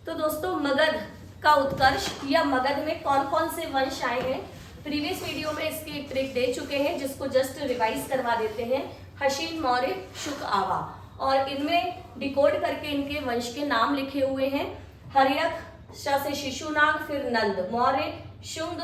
तो दोस्तों मगध का उत्कर्ष या मगध में कौन कौन से वंश आए हैं, प्रीवियस वीडियो में इसकी एक ट्रिक दे चुके हैं जिसको जस्ट रिवाइज करवा देते हैं। हशीन, मौर्य, शुक, आवा, और इनमें डिकोड करके इनके वंश के नाम लिखे हुए हैं। हर्यक, श से शिशुनाग, फिर नंद, मौर्य, शुंग,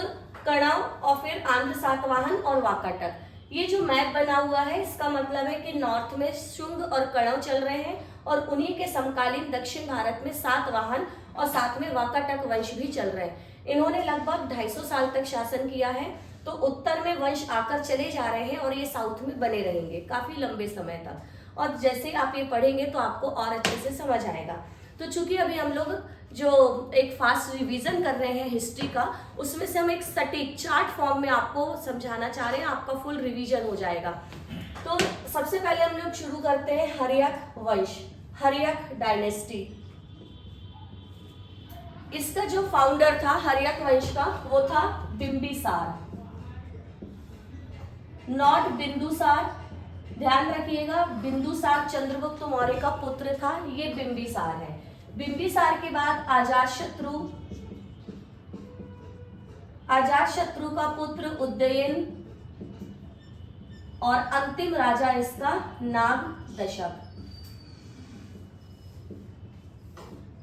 कणव और फिर आंध्र सातवाहन और वाकाटक। ये जो मैप बना हुआ है इसका मतलब है कि नॉर्थ में शुंग और कणव चल रहे हैं और उन्हीं के समकालीन दक्षिण भारत में सातवाहन और साथ में वाकाटक वंश भी चल रहे हैं। इन्होंने लगभग 250 साल तक शासन किया है। तो उत्तर में वंश आकर चले जा रहे हैं और ये साउथ में बने रहेंगे काफी लंबे समय तक। और जैसे आप ये पढ़ेंगे तो आपको और अच्छे से समझ आएगा। तो चूंकि अभी हम लोग जो एक फास्ट रिवीजन कर रहे हैं हिस्ट्री का, उसमें से हम एक सटीक चार्ट फॉर्म में आपको समझाना चाह रहे हैं, आपका फुल रिवीजन हो जाएगा। तो सबसे पहले हम लोग शुरू करते हैं हर्यक वंश, हर्यक डायनेस्टी। इसका जो फाउंडर था हर्यक वंश का वो था बिंबिसार, नॉट बिंदुसार। ध्यान रखिएगा, बिंदुसार चंद्रगुप्त मौर्य का पुत्र था, ये बिंबिसार है। बिंबिसार के बाद अजातशत्रु, अजातशत्रु का पुत्र उदयन और अंतिम राजा इसका नागदशक।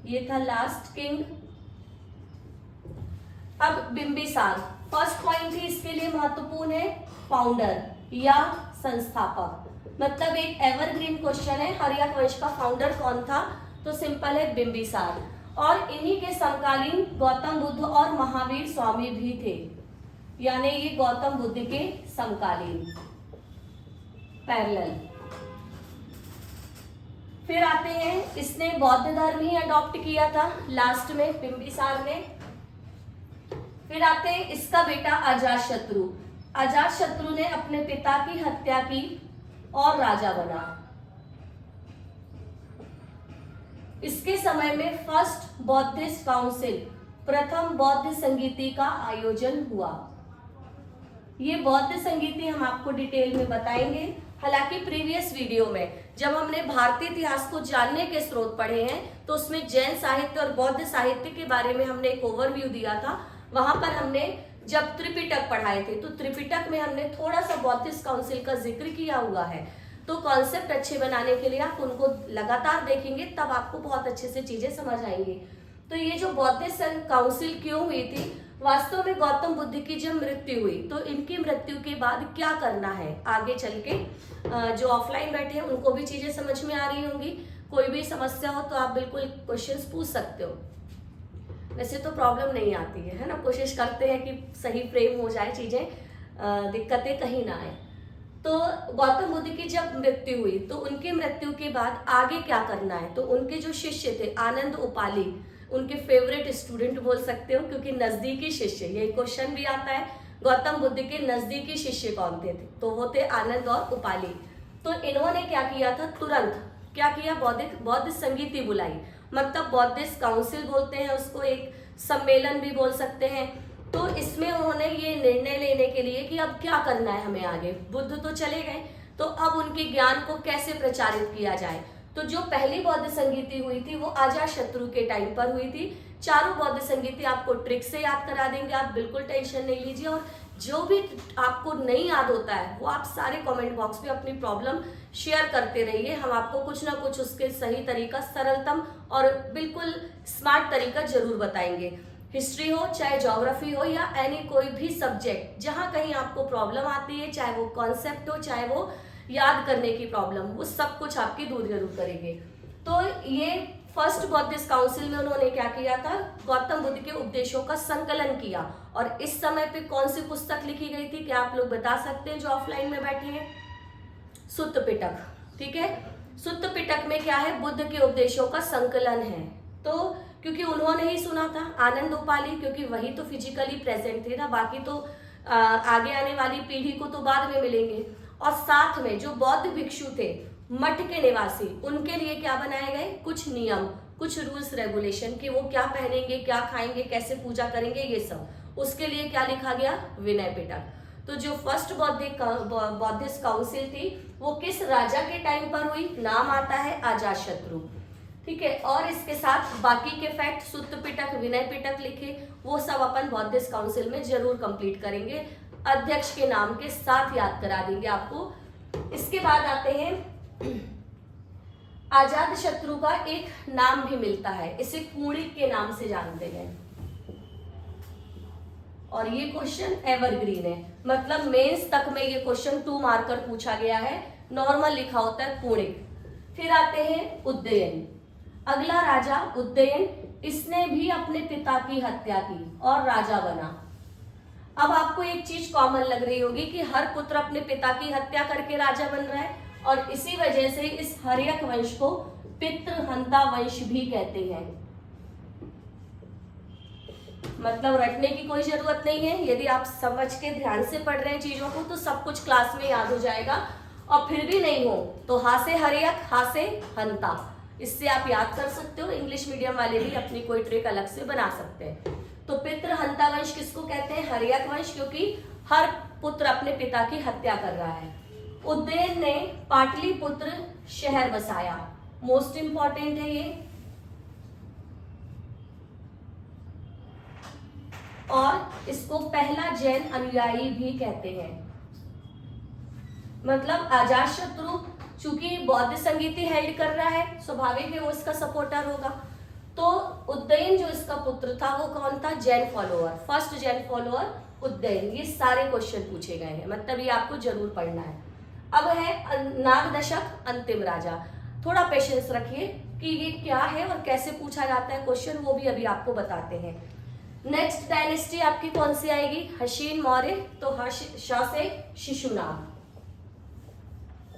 ये था लास्ट किंग। अब बिंबिसार, फर्स्ट पॉइंट ही इसके लिए महत्वपूर्ण है, फाउंडर या संस्थापक। मतलब एक एवरग्रीन क्वेश्चन है, हर्यक वंश का फाउंडर कौन था? तो सिंपल है, बिंबिसार। और इन्हीं के समकालीन गौतम बुद्ध और महावीर स्वामी भी थे, यानी ये गौतम बुद्ध के समकालीन, पैरेलल। फिर आते हैं, इसने बौद्ध धर्म ही अडॉप्ट किया था लास्ट में बिंबिसार ने। फिर आते हैं इसका बेटा अजातशत्रु। अजातशत्रु ने अपने पिता की हत्या की और राजा बना। इसके समय में फर्स्ट बौद्धिस्ट काउंसिल, प्रथम बौद्ध संगीति का आयोजन हुआ। ये बौद्ध संगीति हम आपको डिटेल में बताएंगे। हालांकि प्रीवियस वीडियो में जब हमने भारतीय इतिहास को जानने के स्रोत पढ़े हैं तो उसमें जैन साहित्य और बौद्ध साहित्य के बारे में हमने एक ओवरव्यू दिया था। वहां पर हमने जब त्रिपिटक पढ़ाए थे तो त्रिपिटक में हमने थोड़ा सा बौद्धिस्ट काउंसिल का जिक्र किया हुआ है। तो कॉन्सेप्ट अच्छे बनाने के लिए आप उनको लगातार देखेंगे, तब आपको बहुत अच्छे से चीजें समझ आएंगी। तो ये जो बौद्धिस्ट काउंसिल क्यों हुई थी, वास्तव में गौतम बुद्ध की जब मृत्यु हुई तो इनकी मृत्यु के बाद क्या करना है आगे चल के, जो ऑफलाइन बैठे हैं उनको भी चीजें समझ में आ रही होंगी। कोई भी समस्या हो तो आप बिल्कुल क्वेश्चंस पूछ सकते हो। वैसे तो प्रॉब्लम नहीं आती है ना, कोशिश करते हैं कि सही फ्रेम हो जाए चीजें, दिक्कतें कहीं ना आए। तो गौतम बुद्ध की जब मृत्यु हुई तो उनकी मृत्यु के बाद आगे क्या करना है, तो उनके जो शिष्य थे आनंद उपाली, उनके फेवरेट स्टूडेंट बोल सकते हो क्योंकि नजदीकी शिष्य, ये क्वेश्चन भी आता है, गौतम बुद्ध के नजदीकी शिष्य कौन थे? तो वो थे आनंद और उपाली। तो इन्होंने क्या किया था, तुरंत क्या किया, बौद्ध संगीति बुलाई। मतलब बौद्धिस्ट काउंसिल बोलते हैं उसको, एक सम्मेलन भी बोल सकते हैं। तो इसमें उन्होंने ये निर्णय लेने के लिए कि अब क्या करना है हमें आगे, बुद्ध तो चले गए तो अब उनके ज्ञान को कैसे प्रचारित किया जाए। तो जो पहली बौद्ध संगीति हुई थी वो अजातशत्रु के टाइम पर हुई थी। चारों बौद्ध संगीति आपको ट्रिक से याद करा देंगे, आप बिल्कुल टेंशन नहीं लीजिए। और जो भी आपको नहीं याद होता है वो आप सारे कमेंट बॉक्स में अपनी प्रॉब्लम शेयर करते रहिए, हम आपको कुछ ना कुछ उसके सही तरीका, सरलतम और बिल्कुल स्मार्ट तरीका जरूर बताएंगे। हिस्ट्री हो चाहे ज्योग्राफी हो या एनी कोई भी सब्जेक्ट, जहां कहीं आपको प्रॉब्लम आती है, चाहे वो कॉन्सेप्ट हो चाहे वो याद करने की प्रॉब्लम, वो सब कुछ आपकी दूर जरूर करेंगे। तो ये फर्स्ट बौद्धिस्ट काउंसिल में उन्होंने क्या किया था, गौतम बुद्ध के उपदेशों का संकलन किया। और इस समय पे कौन सी पुस्तक लिखी गई थी, क्या आप लोग बता सकते हैं जो ऑफलाइन में बैठे हैं? सुत्त पिटक, ठीक है। सुत्त पिटक में क्या है, बुद्ध के उपदेशों का संकलन है। तो क्योंकि उन्होंने ही सुना था, आनंद उपाली, क्योंकि वही तो फिजिकली प्रेजेंट थे ना, बाकी तो आगे आने वाली पीढ़ी को तो बाद में मिलेंगे। और साथ में जो बौद्ध भिक्षु थे, मठ के निवासी, उनके लिए क्या बनाए गए, कुछ नियम, कुछ रूल्स रेगुलेशन, कि वो क्या पहनेंगे, क्या खाएंगे, कैसे पूजा करेंगे, ये सब। उसके लिए क्या लिखा गया, विनय पिटक। तो जो फर्स्ट बौद्धिस्ट काउंसिल थी वो किस राजा के टाइम पर हुई, नाम आता है अजातशत्रु। ठीक है। और इसके साथ बाकी के फैक्ट, सुत्त पिटक, विनय पिटक लिखे, वो सब अपन बौद्धिस्ट काउंसिल में जरूर कंप्लीट करेंगे। अध्यक्ष के नाम के साथ याद करा देंगे आपको। इसके बाद आते हैं, आजाद शत्रु का एक नाम भी मिलता है, इसे कूणिक के नाम से जानते हैं। और ये क्वेश्चन एवरग्रीन है, मतलब मेंस तक में ये क्वेश्चन 2 मार्कर पूछा गया है, नॉर्मल लिखा होता है कूणिक। फिर आते हैं उदयन। अगला राजा उदयन, इसने भी अपने पिता की हत्या की और राजा बना। अब आपको एक चीज कॉमन लग रही होगी कि हर पुत्र अपने पिता की हत्या करके राजा बन रहा है, और इसी वजह से इस हर्यक वंश को पितृहंता वंश भी कहते हैं। मतलब रटने की कोई जरूरत नहीं है, यदि आप समझ के ध्यान से पढ़ रहे हैं चीजों को तो सब कुछ क्लास में याद हो जाएगा। और फिर भी नहीं हो तो हा से हर्यक, हा से हंता, इससे आप याद कर सकते हो। इंग्लिश मीडियम वाले भी अपनी कोई ट्रिक अलग से बना सकते हैं। तो पितृहंता वंश किसको कहते हैं? हर्यक वंश, क्योंकि हर पुत्र अपने पिता की हत्या कर रहा है। उदयन ने पाटलिपुत्र शहर बसाया, मोस्ट इंपॉर्टेंट है ये। और इसको पहला जैन अनुयायी भी कहते हैं। मतलब अजातशत्रु चूंकि बौद्ध संगीति हेल्ड कर रहा है, स्वाभाविक है वो इसका सपोर्टर होगा। तो उदयन जो इसका पुत्र था वो कौन था? Jain follower, first Jan follower Udayan. ये सारे क्वेश्चन पूछे गए हैं, मतलब ये आपको जरूर पढ़ना है। अब है नागदशक अंतिम राजा। थोड़ा पेशेंस रखिए कि ये क्या है और कैसे पूछा जाता है क्वेश्चन, वो भी अभी आपको बताते हैं। नेक्स्ट डायनेस्टी आपकी कौन सी आएगी? हसीन मौर्य। तो श से शिशुनाग,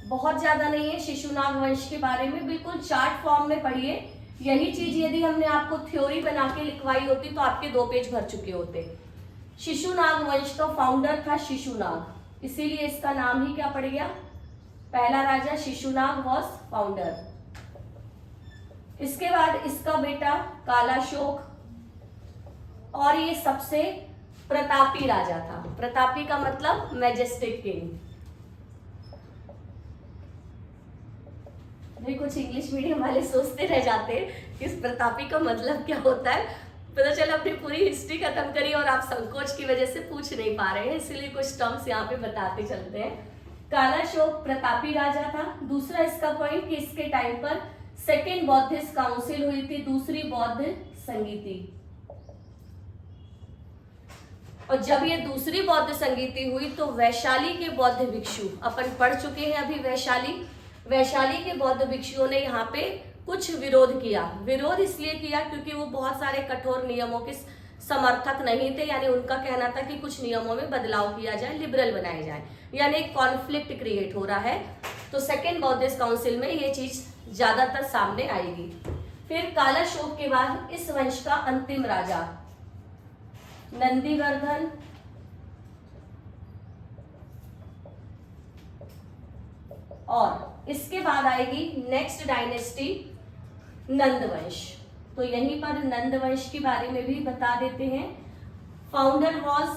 बहुत ज्यादा नहीं है शिशुनाग वंश के बारे में, बिल्कुल चार्ट फॉर्म में पढ़िए। यही चीज यदि हमने आपको थ्योरी बना के लिखवाई होती तो आपके 2 पेज भर चुके होते। शिशुनाग वंश का फाउंडर था शिशुनाग, इसीलिए इसका नाम ही क्या पड़ गया? पहला राजा शिशुनाग वॉज फाउंडर। इसके बाद इसका बेटा कालाशोक, और ये सबसे प्रतापी राजा था। प्रतापी का मतलब मैजेस्टिक किंग। भाई कुछ इंग्लिश मीडियम वाले सोचते रह जाते हैं कि इस प्रतापी का मतलब क्या होता है। पता चला अपनी पूरी हिस्ट्री खत्म करी और आप संकोच की वजह से पूछ नहीं पा रहे हैं, इसीलिए कुछ टर्म्स यहाँ पे बताते चलते हैं। कालाशोक प्रतापी राजा था। दूसरा इसका पॉइंट कि इसके टाइम पर सेकेंड बौद्धिस्ट काउंसिल हुई थी, दूसरी बौद्ध संगीति। और जब ये दूसरी बौद्ध संगीति हुई तो वैशाली के बौद्ध भिक्षु, अपन पढ़ चुके हैं अभी वैशाली के बौद्ध भिक्षुओं ने यहाँ पे कुछ विरोध किया। विरोध इसलिए किया क्योंकि वो बहुत सारे कठोर नियमों के समर्थक नहीं थे, यानी उनका कहना था कि कुछ नियमों में बदलाव किया जाए, लिबरल बनाए जाए, यानी एक कॉन्फ्लिक्ट क्रिएट हो रहा है। तो सेकेंड बौद्धिस्ट काउंसिल में ये चीज ज्यादातर सामने आएगी। फिर कालाशोक के बाद इस वंश का अंतिम राजा नंदीवर्धन, और इसके बाद आएगी नेक्स्ट डायनेस्टी नंदवंश। तो यहीं पर नंदवंश के बारे में भी बता देते हैं। फाउंडर वॉज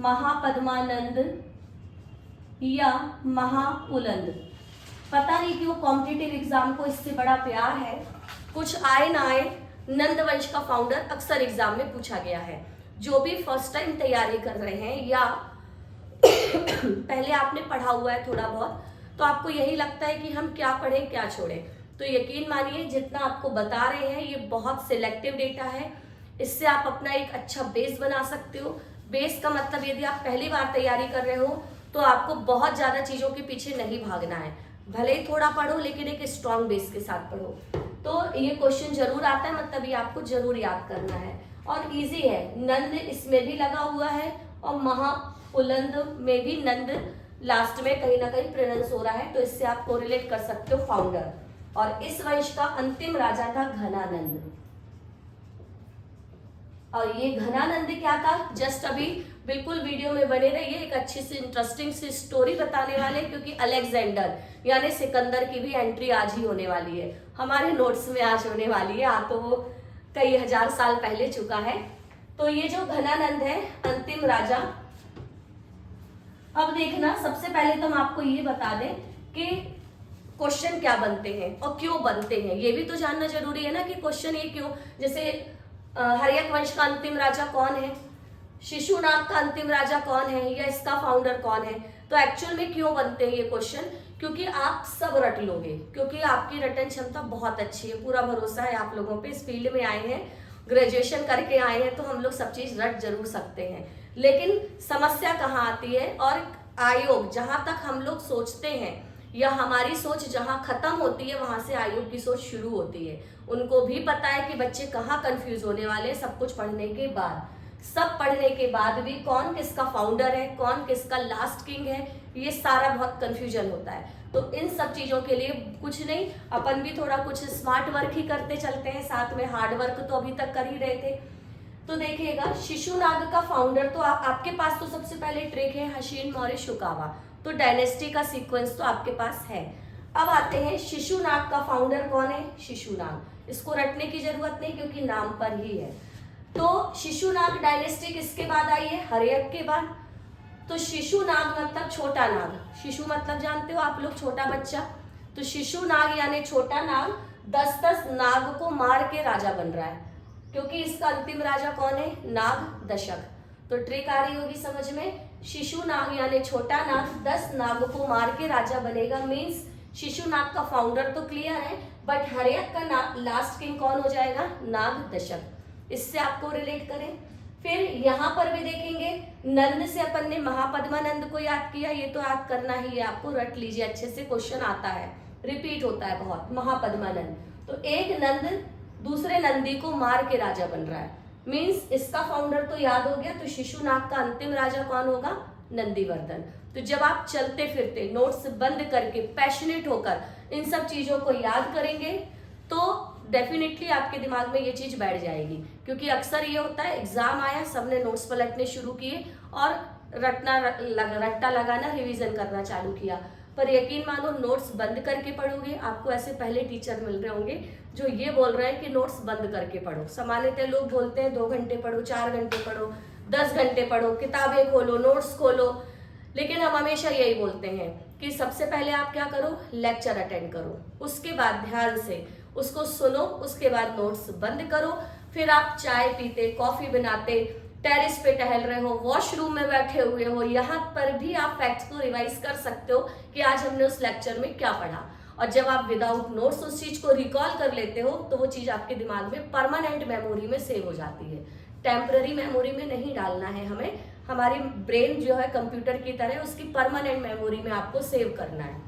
महापद्मानंद या महापुलंद। पता नहीं क्यों कॉम्पिटिटिव एग्जाम को इससे बड़ा प्यार है, कुछ आए ना आए नंदवंश का फाउंडर अक्सर एग्जाम में पूछा गया है। जो भी फर्स्ट टाइम तैयारी कर रहे हैं या पहले आपने पढ़ा हुआ है थोड़ा बहुत, तो आपको यही लगता है कि हम क्या पढ़ें क्या छोड़ें, तो यकीन मानिए जितना आपको बता रहे हैं ये बहुत सिलेक्टिव डेटा है। इससे आप अपना एक अच्छा बेस बना सकते हो। बेस का मतलब यदि आप पहली बार तैयारी कर रहे हो तो आपको बहुत ज़्यादा चीज़ों के पीछे नहीं भागना है, भले ही थोड़ा पढ़ो लेकिन एक स्ट्रॉन्ग बेस के साथ पढ़ो। तो ये क्वेश्चन जरूर आता है, मतलब ये आपको जरूर याद करना है और इजी है। नंद इसमें भी लगा हुआ है और महापुलंद में भी नंद लास्ट में कहीं ना कहीं प्रोनाउंस हो रहा है, तो इससे आप कोरिलेट कर सकते हो फाउंडर। और इस वंश का अंतिम राजा था घनानंद। और ये घनानंद क्या था, जस्ट अभी बिल्कुल वीडियो में बने रहिए, एक अच्छी सी इंटरेस्टिंग सी स्टोरी बताने वाले, क्योंकि अलेक्जेंडर यानी सिकंदर की भी एंट्री आज ही होने वाली है, हमारे नोट्स में आज होने वाली है। तो वो कई हजार साल पहले चुका है। तो ये जो घनानंद है अंतिम राजा, अब देखना सबसे पहले तो हम आपको ये बता दें कि क्वेश्चन क्या बनते हैं और क्यों बनते हैं, ये भी तो जानना जरूरी है ना कि क्वेश्चन ये क्यों। जैसे हर्यक वंश का अंतिम राजा कौन है, शिशुनाग का अंतिम राजा कौन है, या इसका फाउंडर कौन है। तो एक्चुअल में क्यों बनते हैं ये क्वेश्चन, क्योंकि आप सब रट लोगे, क्योंकि आपकी रटन क्षमता बहुत अच्छी है, पूरा भरोसा है आप लोगों पे। इस फील्ड में आए हैं, ग्रेजुएशन करके आए हैं, तो हम लोग सब चीज रट जरूर सकते हैं। लेकिन समस्या कहाँ आती है, और आयोग जहां तक हम लोग सोचते हैं या हमारी सोच जहां खत्म होती है वहां से आयोग की सोच शुरू होती है। उनको भी पता है कि बच्चे कहाँ कंफ्यूज होने वाले हैं, सब कुछ पढ़ने के बाद। सब पढ़ने के बाद भी कौन किसका फाउंडर है, कौन किसका लास्ट किंग है, ये सारा बहुत कंफ्यूजन होता है। तो इन सब चीजों के लिए कुछ नहीं, अपन भी थोड़ा कुछ स्मार्ट वर्क ही करते चलते हैं, साथ में हार्ड वर्क तो अभी तक कर ही रहे थे। तो देखिएगा, शिशुनाग का फाउंडर तो आपके पास तो सबसे पहले ट्रिक है हशीन मौर्य शुकावा, तो डायनेस्टी का सीक्वेंस तो आपके पास है। अब आते हैं शिशुनाग का फाउंडर कौन है, शिशुनाग। इसको रटने की जरूरत नहीं क्योंकि नाम पर ही है। तो शिशुनाग डायनेस्टी किसके बाद आई है, हर्यक के बाद। तो शिशुनाग मतलब छोटा नाग, शिशु मतलब जानते हो आप लोग छोटा बच्चा, तो शिशुनाग यानी छोटा नाग 10-10 नाग को मार के राजा बन रहा है, क्योंकि इसका अंतिम राजा कौन है, नाग दशक। तो ट्रिक आ रही होगी समझ में, शिशुनाग यानी छोटा नाग 10 नाग को मार के राजा बनेगा। मीन्स शिशुनाग का फाउंडर तो क्लियर है, बट हर्यक का लास्ट किंग कौन हो जाएगा, नाग दशक। इससे आपको रिलेट करें। फिर यहाँ पर भी देखेंगे, नंद से अपन ने महापद्मानंद को याद किया, ये तो याद करना ही है आपको, रट लीजिए अच्छे से, क्वेश्चन आता है, रिपीट होता है बहुत, महापद्मानंद। तो एक नंद दूसरे नंदी को मार के राजा बन रहा है, मीन्स इसका फाउंडर तो याद हो गया। तो शिशुनाग का अंतिम राजा कौन होगा, नंदीवर्धन। तो जब आप चलते फिरते नोट्स बंद करके पैशनेट होकर इन सब चीजों को याद करेंगे तो डेफिनेटली आपके दिमाग में ये चीज बैठ जाएगी। क्योंकि अक्सर ये होता है, एग्जाम आया, सबने नोट्स पलटने शुरू किए और रट्टा लगाना, रिवीजन करना चालू किया, पर यकीन मानो नोट्स बंद करके पढ़ोगे। आपको ऐसे पहले टीचर मिल रहे होंगे जो ये बोल रहे हैं कि नोट्स बंद करके पढ़ो। सामान्यतः लोग बोलते हैं 2 घंटे पढ़ो, 4 घंटे पढ़ो, 10 घंटे पढ़ो, किताबें खोलो, नोट्स खोलो, लेकिन हम हमेशा यही बोलते हैं कि सबसे पहले आप क्या करो, लेक्चर अटेंड करो, उसके बाद ध्यान से उसको सुनो, उसके बाद नोट्स बंद करो। फिर आप चाय पीते, कॉफी बनाते, टेरेस पे टहल रहे हो, वॉशरूम में बैठे हुए हो, यहाँ पर भी आप फैक्ट्स को रिवाइज कर सकते हो कि आज हमने उस लेक्चर में क्या पढ़ा। और जब आप विदाउट नोट्स उस चीज को रिकॉल कर लेते हो तो वो चीज आपके दिमाग में परमानेंट मेमोरी में सेव हो जाती है। टेम्पररी मेमोरी में नहीं डालना है हमें, हमारी ब्रेन जो है कंप्यूटर की तरह, उसकी परमानेंट मेमोरी में आपको सेव करना है।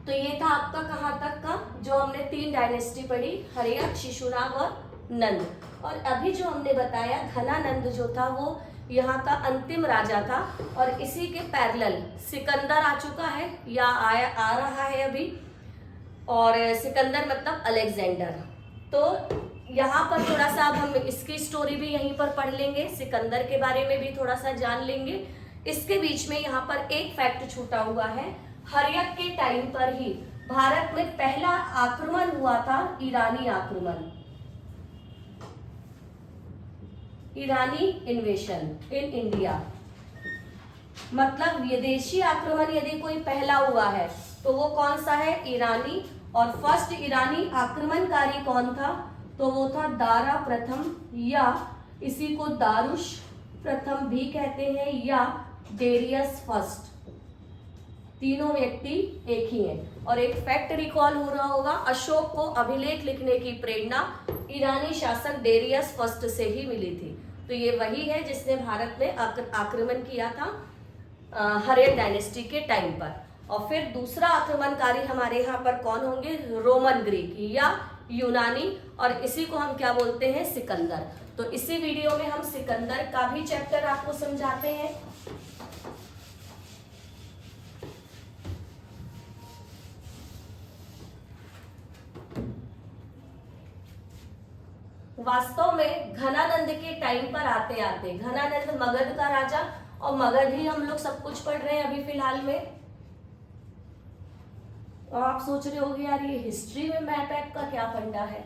तो ये था आपका कहाँ तक का, जो हमने 3 डायनेस्टी पढ़ी, हर्यक, शिशुनाग और नंद। और अभी जो हमने बताया घनानंद जो था वो यहाँ का अंतिम राजा था, और इसी के पैरेलल सिकंदर आ चुका है या आ रहा है अभी, और सिकंदर मतलब अलेक्जेंडर। तो यहाँ पर थोड़ा सा अब हम इसकी स्टोरी भी यहीं पर पढ़ लेंगे, सिकंदर के बारे में भी थोड़ा सा जान लेंगे। इसके बीच में यहाँ पर एक फैक्ट छूटा हुआ है, हर्यक के टाइम पर ही भारत में पहला आक्रमण हुआ था, ईरानी आक्रमण, ईरानी इन्वेशन इन इंडिया। मतलब विदेशी आक्रमण यदि कोई पहला हुआ है तो वो कौन सा है, ईरानी। और फर्स्ट ईरानी आक्रमणकारी कौन था, तो वो था दारा प्रथम, या इसी को दारुश प्रथम भी कहते हैं, या डेरियस फर्स्ट। तीनों व्यक्ति एक ही हैं। और एक फैक्ट रिकॉल हो रहा होगा, अशोक को अभिलेख लिखने की प्रेरणा ईरानी शासक डेरियस फर्स्ट से ही मिली थी। तो ये वही है जिसने भारत में आक्रमण किया था हर्यक डायनेस्टी के टाइम पर। और फिर दूसरा आक्रमणकारी हमारे यहाँ पर कौन होंगे, रोमन ग्रीक या यूनानी, और इसी को हम क्या बोलते हैं, सिकंदर। तो इसी वीडियो में हम सिकंदर का भी चैप्टर आपको समझाते हैं। वास्तव में घनानंद के टाइम पर आते आते, घनानंद मगध का राजा, और मगध ही हम लोग सब कुछ पढ़ रहे हैं अभी फिलहाल में। और आप सोच रहे होगे यार ये हिस्ट्री में मैप ऐप का क्या फंडा है,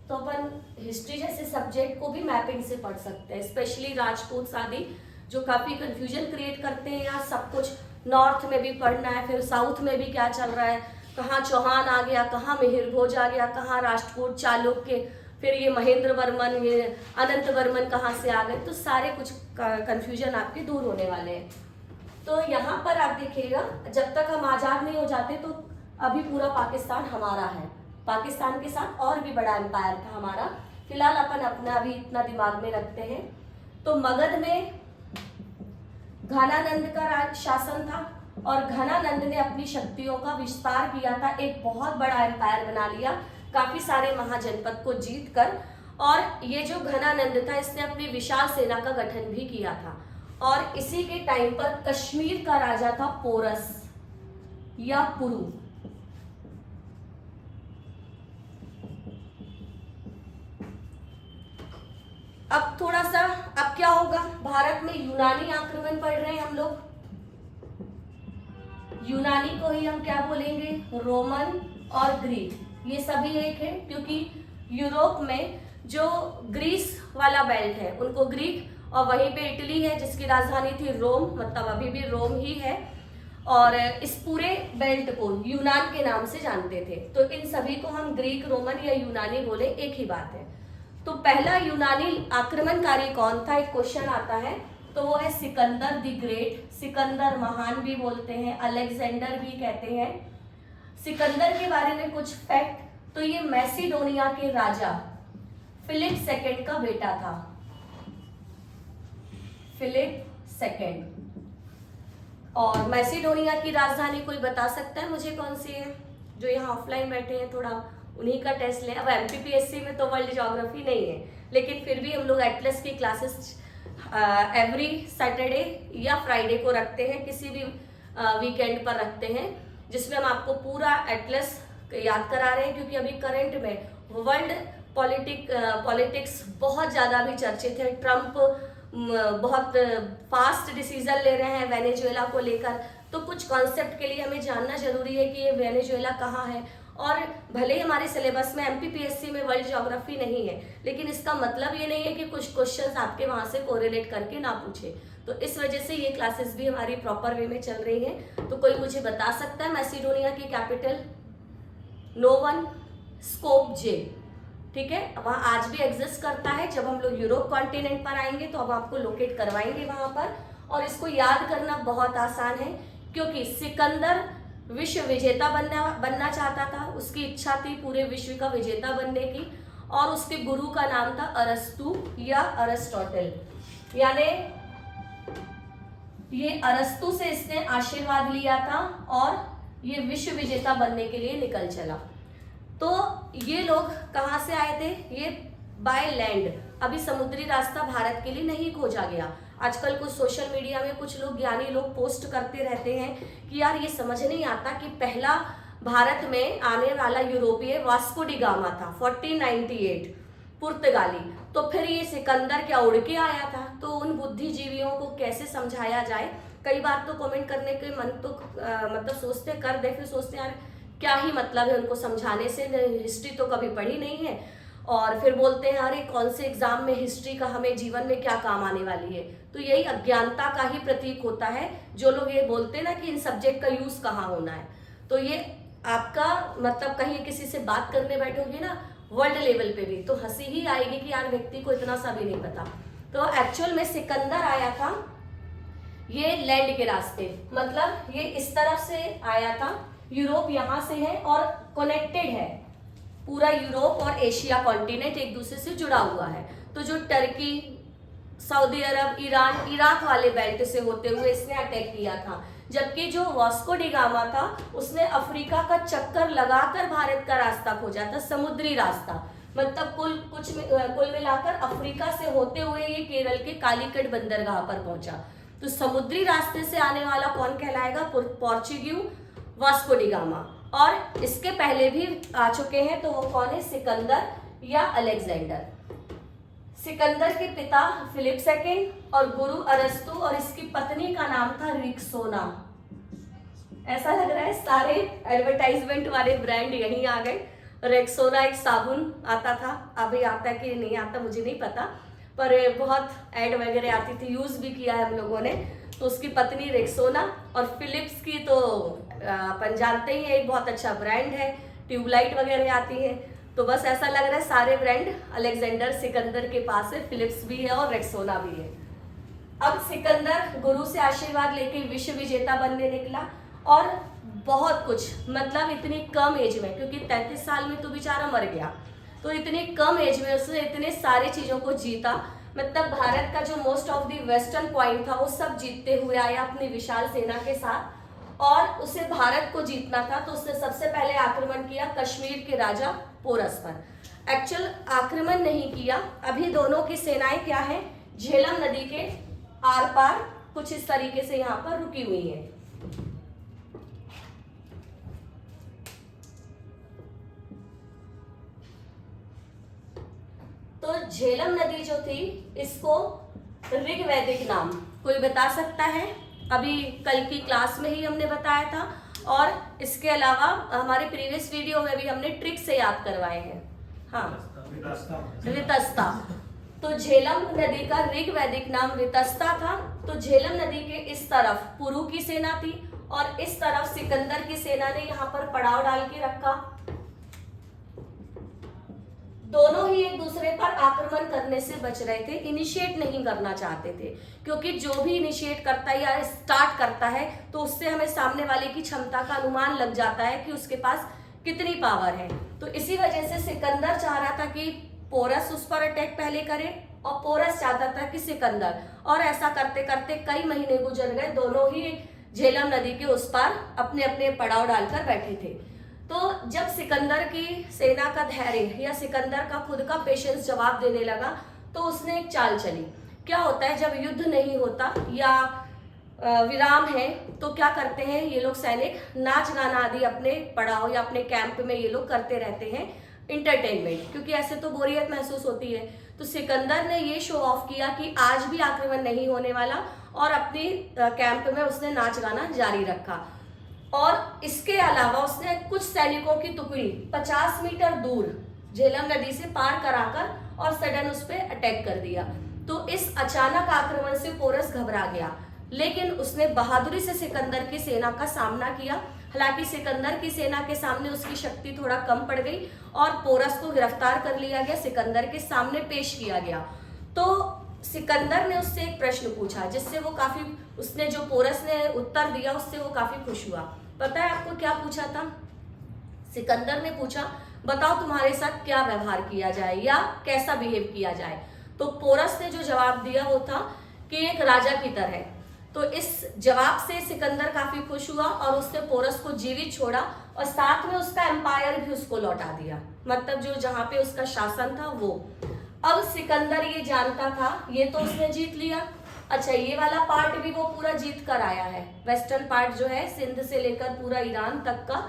तो अपन हिस्ट्री जैसे सब्जेक्ट को भी मैपिंग से पढ़ सकते हैं। स्पेशली राजपूत आदि जो काफी कंफ्यूजन क्रिएट करते हैं, यार सब कुछ नॉर्थ में भी पढ़ना है, फिर साउथ में भी क्या चल रहा है, कहाँ चौहान आ गया, कहाँ मिहिर भोज आ गया, कहाँ राष्ट्रकूट चालुक्य, फिर ये महेंद्र वर्मन, ये अनंत वर्मन कहाँ से आ गए, तो सारे कुछ कंफ्यूजन आपके दूर होने वाले हैं। तो यहाँ पर आप देखिएगा, जब तक हम आज़ाद नहीं हो जाते तो अभी पूरा पाकिस्तान हमारा है, पाकिस्तान के साथ और भी बड़ा एम्पायर था हमारा। फिलहाल अपन अपना अभी इतना दिमाग में रखते हैं। तो मगध में घनानंद का राज शासन था और घनानंद ने अपनी शक्तियों का विस्तार किया था, एक बहुत बड़ा एम्पायर बना लिया, काफी सारे महाजनपद को जीत कर। और ये जो घनानंद था इसने अपनी विशाल सेना का गठन भी किया था। और इसी के टाइम पर कश्मीर का राजा था पोरस या पुरु। अब थोड़ा सा, अब क्या होगा, भारत में यूनानी आक्रमण पढ़ रहे हैं हम लोग। यूनानी को ही हम क्या बोलेंगे, रोमन और ग्रीक, ये सभी एक है, क्योंकि यूरोप में जो ग्रीस वाला बेल्ट है उनको ग्रीक, और वहीं पे इटली है जिसकी राजधानी थी रोम, मतलब अभी भी रोम ही है, और इस पूरे बेल्ट को यूनान के नाम से जानते थे। तो इन सभी को हम ग्रीक, रोमन या यूनानी बोले, एक ही बात है। तो पहला यूनानी आक्रमणकारी कौन था, एक क्वेश्चन आता है, तो वो है सिकंदर द ग्रेट। सिकंदर महान भी बोलते हैं, अलेक्जेंडर भी कहते हैं। सिकंदर के बारे में कुछ फैक्ट, तो ये मैसिडोनिया के राजा फिलिप सेकंड का बेटा था, फिलिप सेकंड। और मैसिडोनिया की राजधानी कोई बता सकता है मुझे कौन सी है? जो यहाँ ऑफलाइन बैठे हैं थोड़ा उन्हीं का टेस्ट लें। अब एमपीपीएससी में तो वर्ल्ड ज्योग्राफी नहीं है, लेकिन फिर भी हम लोग एटलस की क्लासेस एवरी सैटरडे या फ्राइडे को रखते हैं, किसी भी वीकेंड पर रखते हैं, जिसमें हम आपको पूरा एटलस याद करा रहे हैं। क्योंकि अभी करंट में वर्ल्ड पॉलिटिक्स बहुत ज़्यादा अभी चर्चित है। ट्रम्प बहुत फास्ट डिसीजन ले रहे हैं वेनेजुएला को लेकर, तो कुछ कॉन्सेप्ट के लिए हमें जानना जरूरी है कि ये वेनेजुएला कहाँ है। और भले ही हमारे सिलेबस में एमपीपीएससी में वर्ल्ड ज्योग्राफी नहीं है, लेकिन इसका मतलब ये नहीं है कि कुछ क्वेश्चंस आपके वहाँ से कोरिलेट करके ना पूछे। तो इस वजह से ये क्लासेस भी हमारी प्रॉपर वे में चल रही हैं। तो कोई मुझे बता सकता है मैसिडोनिया की कैपिटल? नो वन, स्कोपजे, ठीक है, वहाँ आज भी एग्जिस्ट करता है। जब हम लोग यूरोप कॉन्टिनेंट पर आएंगे तो अब आपको लोकेट करवाएंगे वहाँ पर। और इसको याद करना बहुत आसान है, क्योंकि सिकंदर विश्व विजेता बनना चाहता था, उसकी इच्छा थी पूरे विश्व का विजेता बनने की। और उसके गुरु का नाम था अरस्तु या अरिस्टोटल, यानी ये अरस्तु से इसने आशीर्वाद लिया था और ये विश्व विजेता बनने के लिए निकल चला। तो ये लोग कहाँ से आए थे? ये बाय लैंड, अभी समुद्री रास्ता भारत के लिए नहीं खोजा गया। आजकल कुछ सोशल मीडिया में कुछ लोग, ज्ञानी लोग पोस्ट करते रहते हैं कि यार ये समझ नहीं आता कि पहला भारत में आने वाला यूरोपीय वास्को डी गामा था 1498, पुर्तगाली। तो फिर ये सिकंदर क्या उड़ के आया था? तो उन बुद्धिजीवियों को कैसे समझाया जाए? कई बार तो कमेंट करने के मन तो मतलब सोचते कर दे, फिर सोचते यार क्या ही मतलब है उनको समझाने से, हिस्ट्री तो कभी पढ़ी नहीं है। और फिर बोलते हैं अरे कौन से एग्जाम में हिस्ट्री का हमें जीवन में क्या काम आने वाली है। तो यही अज्ञानता का ही प्रतीक होता है, जो लोग ये बोलते हैं ना कि इन सब्जेक्ट का यूज कहाँ होना है। तो ये आपका मतलब कहीं किसी से बात करने बैठोगे ना वर्ल्ड लेवल पे भी, तो हंसी ही आएगी कि यार व्यक्ति को इतना सा भी नहीं पता। तो एक्चुअल में सिकंदर आया था ये लैंड के रास्ते, मतलब ये इस तरफ से आया था। यूरोप यहाँ से है और कनेक्टेड है, पूरा यूरोप और एशिया कॉन्टिनेंट एक दूसरे से जुड़ा हुआ है। तो जो टर्की, सऊदी अरब, ईरान, इराक वाले बेल्ट से होते हुए इसने अटैक किया था। जबकि जो वास्को डी गामा था उसने अफ्रीका का चक्कर लगाकर भारत का रास्ता खोजा था, समुद्री रास्ता। मतलब कुल मिलाकर अफ्रीका से होते हुए ये केरल के कालीकट बंदरगाह पर पहुंचा। तो समुद्री रास्ते से आने वाला कौन कहलाएगा? Portuguese Vasco D gamma. और इसके पहले भी आ चुके हैं, तो वो कौन है? सिकंदर या अलेक्जेंडर। सिकंदर के पिता फिलिप सेकंड और गुरु अरस्तु, और इसकी पत्नी का नाम था रिक्सोना। ऐसा लग रहा है सारे एडवर्टाइजमेंट वाले ब्रांड यहीं आ गए। रेक्सोना एक साबुन आता था, अभी आता है कि नहीं आता मुझे नहीं पता, पर बहुत ऐड वगैरह आती थी, यूज भी किया है हम लोगों ने। तो उसकी पत्नी रेक्सोना और फिलिप्स की तो अपन जानते ही है, एक बहुत अच्छा ब्रांड है, ट्यूबलाइट वगैरह आती है। तो बस ऐसा लग रहा है सारे ब्रांड अलेक्जेंडर सिकंदर के पास है, फिलिप्स भी है और रेक्सोना भी है। अब सिकंदर गुरु से आशीर्वाद लेके विश्व विजेता बनने निकला और बहुत कुछ, मतलब इतनी कम एज में, क्योंकि 33 साल में तो बेचारा मर गया, तो इतनी कम एज में उसने इतने सारी चीजों को जीता। मतलब भारत का जो most of the western point था वो सब जीतते हुए आया अपनी विशाल सेना के साथ, और उसे भारत को जीतना था। तो उसने सबसे पहले आक्रमण किया कश्मीर के राजा पोरस पर। एक्चुअल आक्रमण नहीं किया, अभी दोनों की सेनाएं क्या है, झेलम नदी के आर पार कुछ इस तरीके से यहाँ पर रुकी हुई है। तो झेलम नदी जो थी इसको ऋग्वैदिक नाम कोई बता सकता है? अभी कल की क्लास में ही हमने बताया था, और इसके अलावा हमारे प्रीवियस वीडियो में भी हमने ट्रिक से याद करवाए हैं। हाँ, रितस्ता। तो झेलम नदी का ऋग्वैदिक नाम रितस्ता था। तो झेलम नदी के इस तरफ पुरु की सेना थी और इस तरफ सिकंदर की सेना ने यहाँ पर पड़ाव डाल के रखा। दोनों ही एक दूसरे पर आक्रमण करने से बच रहे थे, इनिशिएट नहीं करना चाहते थे, क्योंकि जो भी इनिशिएट करता है या स्टार्ट करता है तो उससे हमें सामने वाले की क्षमता का अनुमान लग जाता है कि उसके पास कितनी पावर है। तो इसी वजह से सिकंदर चाह रहा था कि पोरस उस पर अटैक पहले करे और पोरस चाहता था कि सिकंदर, और ऐसा करते करते कई महीने गुजर गए, दोनों ही झेलम नदी के उस पार अपने अपने पड़ाव डालकर बैठे थे। तो जब सिकंदर की सेना का धैर्य या सिकंदर का खुद का पेशेंस जवाब देने लगा तो उसने एक चाल चली। क्या होता है जब युद्ध नहीं होता या विराम है तो क्या करते हैं ये लोग सैनिक, नाच गाना आदि अपने पड़ाव या अपने कैंप में ये लोग करते रहते हैं, इंटरटेनमेंट, क्योंकि ऐसे तो बोरियत महसूस होती है। तो सिकंदर ने ये शो ऑफ किया कि आज भी आक्रमण नहीं होने वाला, और अपनी कैंप में उसने नाच गाना जारी रखा। और इसके अलावा उसने कुछ सैनिकों की टुकड़ी 50 मीटर दूर झेलम नदी से पार कराकर और सडन उस पर अटैक कर दिया। तो इस अचानक आक्रमण से पोरस घबरा गया, लेकिन उसने बहादुरी से सिकंदर की सेना का सामना किया। हालांकि सिकंदर की सेना के सामने उसकी शक्ति थोड़ा कम पड़ गई और पोरस को गिरफ्तार कर लिया गया, सिकंदर के सामने पेश किया गया। तो सिकंदर ने उससे एक प्रश्न पूछा जिससे वो काफी, उसने जो पोरस ने उत्तर दिया उससे वो काफी खुश हुआ। पता है आपको क्या पूछा था? सिकंदर ने पूछा, बताओ तुम्हारे साथ क्या व्यवहार किया जाए या कैसा बिहेव किया जाए। तो पोरस ने जो जवाब दिया वो था कि एक राजा की तरह। तो इस जवाब से सिकंदर काफी खुश हुआ और उसने पोरस को जीवित छोड़ा और साथ में उसका एम्पायर भी उसको लौटा दिया, मतलब जो जहां पे उसका शासन था वो। अब सिकंदर ये जानता था ये तो उसने जीत लिया, अच्छा ये वाला पार्ट भी वो पूरा जीत कर आया है, वेस्टर्न पार्ट जो है सिंध से लेकर पूरा ईरान तक का,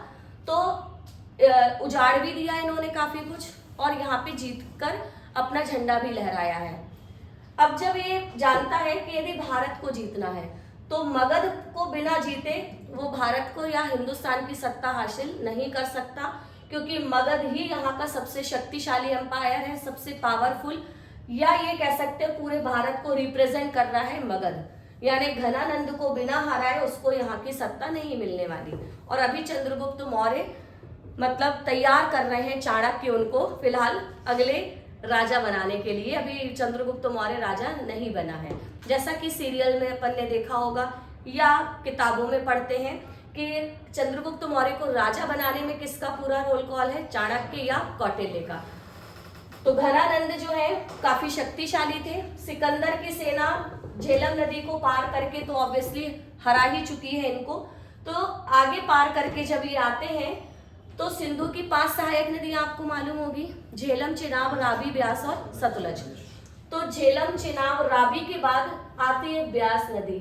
तो उजाड़ भी दिया इन्होंने काफी कुछ, और यहाँ पे जीत कर अपना झंडा भी लहराया है। अब जब ये जानता है कि यदि भारत को जीतना है तो मगध को बिना जीते वो भारत को या हिंदुस्तान की सत्ता हासिल नहीं कर सकता, क्योंकि मगध ही यहाँ का सबसे शक्तिशाली एम्पायर है, सबसे पावरफुल, या ये कह सकते हैं पूरे भारत को रिप्रेजेंट कर रहा है मगध। यानी घनानंद को बिना हराए उसको यहाँ की सत्ता नहीं मिलने वाली। और अभी चंद्रगुप्त मौर्य मतलब तैयार कर रहे हैं चाणक्य उनको फिलहाल अगले राजा बनाने के लिए। अभी चंद्रगुप्त मौर्य राजा नहीं बना है, जैसा कि सीरियल में अपन ने देखा होगा या किताबों में पढ़ते हैं कि चंद्रगुप्त मौर्य को राजा बनाने में किसका पूरा रोल कॉल है, चाणक्य या कौटिल्य का। तो घनानंद जो है काफी शक्तिशाली थे। सिकंदर की सेना झेलम नदी को पार करके तो ऑब्वियसली हरा ही चुकी है इनको। तो आगे पार करके जब ये आते हैं तो सिंधु की 5 सहायक नदियां आपको मालूम होगी, झेलम, चिनाब, रावी, ब्यास और सतलज। तो झेलम, चिनाब, रावी के बाद आती है ब्यास नदी।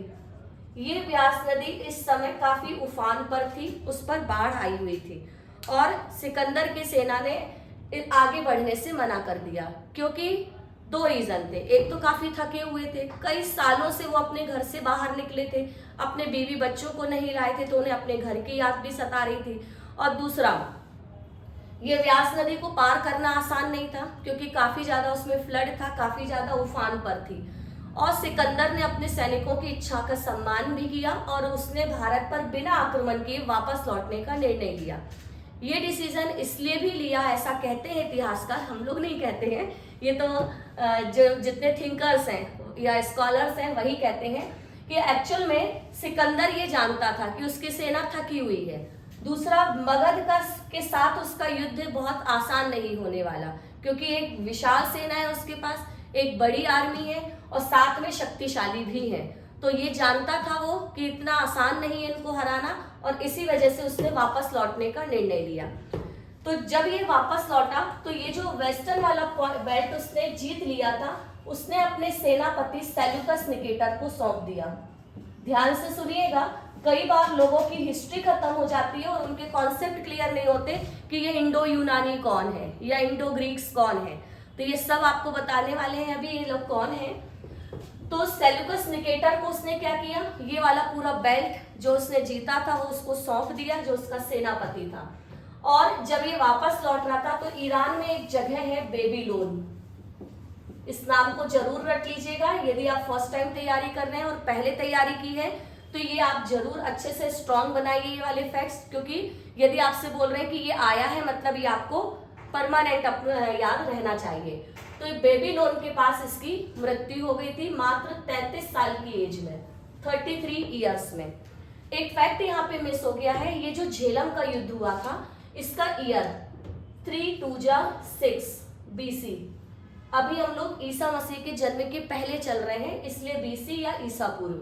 ये ब्यास नदी इस समय काफी उफान पर थी, उस पर बाढ़ आई हुई थी और सिकंदर की सेना ने आगे बढ़ने से मना कर दिया, क्योंकि 2 रीजन थे। एक तो काफी थके हुए थे, कई सालों से वो अपने घर से बाहर निकले थे, अपने बीवी बच्चों को नहीं लाए थे तो उन्हें अपने घर की याद भी सता रही थी। और दूसरा, ये व्यास नदी को पार करना आसान नहीं था, क्योंकि काफी ज्यादा उसमें फ्लड था, काफी ज्यादा उफान पर थी। और सिकंदर ने अपने सैनिकों की इच्छा का सम्मान भी किया और उसने भारत पर बिना आक्रमण किए वापस लौटने का निर्णय लिया। ये डिसीजन इसलिए भी लिया, ऐसा कहते हैं इतिहासकार, हम लोग नहीं कहते हैं, ये तो जो जितने थिंकर्स हैं या स्कॉलर्स हैं वही कहते हैं कि एक्चुअल में सिकंदर ये जानता था कि उसकी सेना थकी हुई है। दूसरा, मगध के साथ उसका युद्ध बहुत आसान नहीं होने वाला, क्योंकि एक विशाल सेना है उसके पास, एक बड़ी आर्मी है और साथ में शक्तिशाली भी है। तो ये जानता था वो कि इतना आसान नहीं है इनको हराना, और इसी वजह से उसने वापस लौटने का निर्णय लिया। तो जब ये वापस लौटा तो ये जो वेस्टर्न वाला बेल्ट उसने जीत लिया था, उसने अपने सेनापति सेल्यूकस निकेटर को सौंप दिया। ध्यान से सुनिएगा, कई बार लोगों की हिस्ट्री खत्म हो जाती है और उनके कॉन्सेप्ट क्लियर नहीं होते कि ये इंडो यूनानी कौन है या इंडो ग्रीक्स कौन है। तो ये सब आपको बताने वाले हैं अभी ये लोग कौन है। तो सेल्यूकस निकेटर को उसने क्या किया, ये वाला पूरा बेल्ट जो उसने जीता था वो उसको सौंप दिया, जो उसका सेनापति था। और जब ये वापस लौट रहा था तो ईरान में एक जगह है बेबीलोन, इस नाम को जरूर रट लीजिएगा यदि आप फर्स्ट टाइम तैयारी कर रहे हैं और पहले तैयारी की है तो ये आप जरूर अच्छे से स्ट्रॉन्ग बनाइए ये वाले फैक्ट्स, क्योंकि यदि आपसे बोल रहे हैं कि ये आया है मतलब ये आपको परमानेंट याद रहना चाहिए। तो बेबीलोन के पास इसकी मृत्यु हो गई थी मात्र 33 साल की एज में, 33 ईयर्स में। एक फैक्ट यहाँ पे मिस हो गया है, ये जो झेलम का युद्ध हुआ था इसका ईयर 326 बीसी। अभी हम लोग ईसा मसीह के जन्म के पहले चल रहे हैं, इसलिए बीसी या ईसा पूर्व।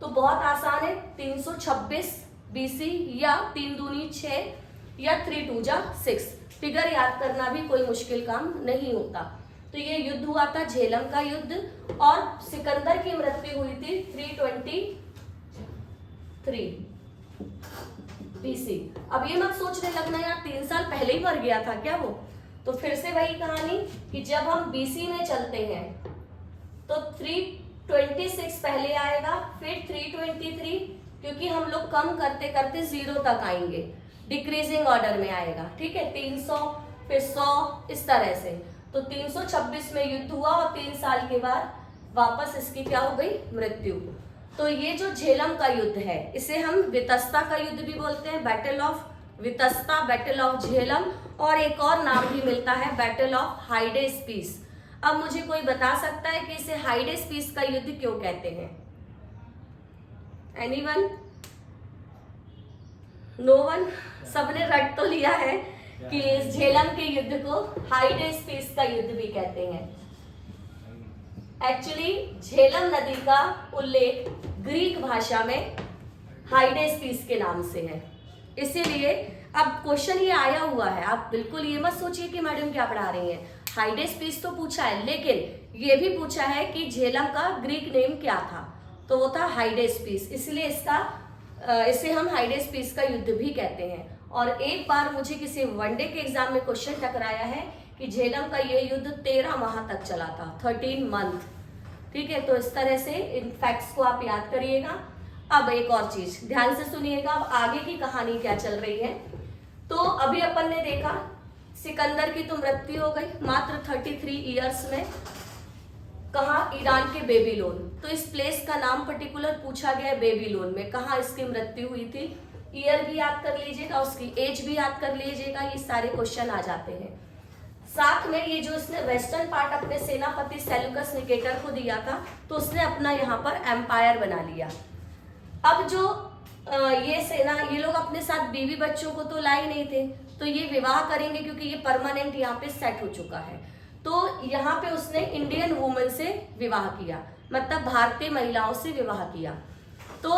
तो बहुत आसान है, 326 बीसी या 3 दूनी 6 या 3 2 जा 6। फिगर याद करना भी कोई मुश्किल काम नहीं होता। तो ये युद्ध हुआ था झेलम का युद्ध, और सिकंदर की मृत्यु हुई थी 323 बीसी। अब ये मत सोचने लगना यार 3 साल पहले ही मर गया था क्या वो। तो फिर से वही कहानी कि जब हम बीसी में चलते हैं तो 326 पहले आएगा, फिर 323, क्योंकि हम लोग कम करते करते 0 तक आएंगे, डिक्रीजिंग ऑर्डर में आएगा, ठीक है। 300 फिर 100 इस तरह से। तो 326 में युद्ध हुआ और 3 साल के बाद वापस इसकी क्या हो गई, मृत्यु। तो ये जो झेलम का युद्ध है इसे हम वितस्ता का युद्ध भी बोलते हैं, battle of Vitasta, battle of Jhelum, और एक और नाम भी मिलता है बैटल ऑफ हाइडेस्पीस। अब मुझे कोई बता सकता है कि इसे हाइडेस्पीस का युद्ध क्यों कहते हैं? एनीवन? No one? सबने रट तो लिया है कि इस झेलम के युद्ध को हाइडेस्पीस का युद्ध भी कहते हैं। एक्चुअली झेलम नदी का उल्लेख ग्रीक भाषा में हाइडेस्पीस के नाम से है, इसीलिए अब क्वेश्चन ये आया हुआ है। आप बिल्कुल ये मत सोचिए कि मैडम क्या पढ़ा रही हैं, हाइडेस्पीस तो पूछा है, लेकिन ये भी पूछा है कि झेलम का ग्रीक नेम क्या था, तो वो था हाइडेस्पीस, इसलिए इसे हम हाइडेस्पीस का युद्ध भी कहते हैं। और एक बार मुझे किसी वनडे के एग्जाम में क्वेश्चन टकराया है कि झेलम का ये युद्ध 13 माह तक चला था, 13 मंथ, ठीक है। तो इस तरह से इन फैक्ट्स को आप याद करिएगा। अब एक और चीज ध्यान से सुनिएगा, अब आगे की कहानी क्या चल रही है। तो अभी अपन ने देखा सिकंदर की तो मृत्यु हो गई मात्र 33 ईयर्स में, कहा, ईरान के बेबीलोन। तो इस प्लेस का नाम पर्टिकुलर पूछा गया है बेबीलोन में, कहाँ इसकी मृत्यु हुई थी, ईयर भी याद कर लीजिएगा, उसकी एज भी याद कर लीजिएगा, ये सारे क्वेश्चन आ जाते हैं। साथ में ये जो इसने वेस्टर्न पार्ट अपने सेनापति सेल्यूकस निकेटर को दिया था, तो उसने अपना यहाँ पर एम्पायर बना लिया। अब जो ये सेना, ये लोग अपने साथ बीवी बच्चों को तो लाए नहीं थे, तो ये विवाह करेंगे क्योंकि ये परमानेंट यहाँ पे सेट हो चुका है। तो यहाँ पे उसने इंडियन वुमेन से विवाह किया, मतलब भारतीय महिलाओं से विवाह किया। तो